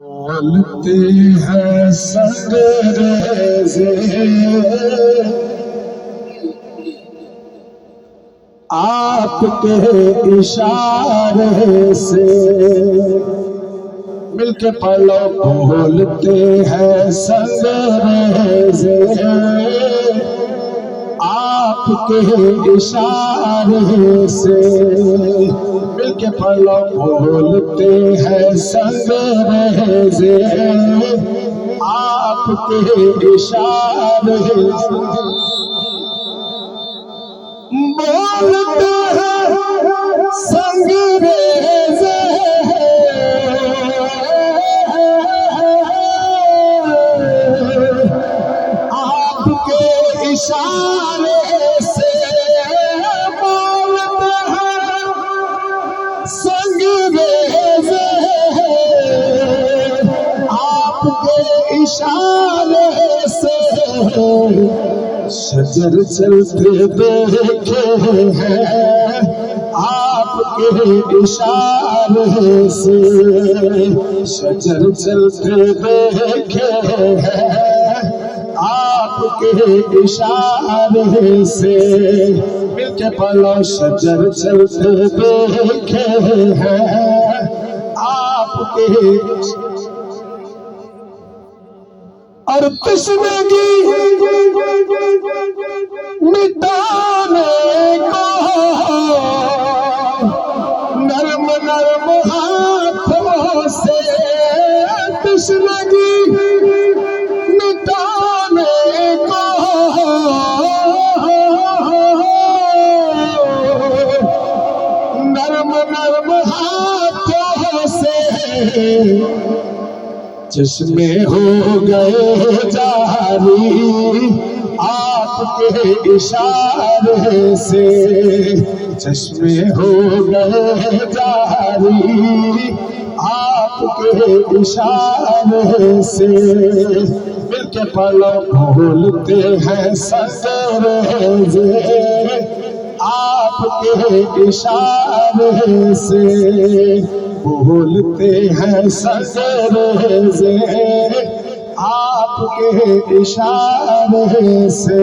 बोलते हैं संगरेज़े आपके इशारे से, मिलके पढ़ो। बोलते हैं संगरेज़े आपके इशारे से, मिलके पढ़ो। बोलते हैं संगरेज़े आपके इशारे से, बोलते हैं संगरेज़े आपके इशारे से, बोलते हैं संगरेज़े आपके इशारे से। शजर चलते देखे हैं आपके इशारे से, शजर चलते देखे हैं आपके इशारे से, मिलके पढ़ो। शजर चलते देखे हैं आपके, और तश्नगी मिटाने को नर्म नर्म हाथों से, तश्नगी मिटाने को नर्म नर्म हाथों से, चश्मे हो गए जारी आपके इशारे से, चश्मे हो गए जारी आपके इशारे से, मिलके पढ़ो। बोलते हैं संगरेज़े आपके इशारे से, बोलते हैं संगरेज़े आपके इशारे से।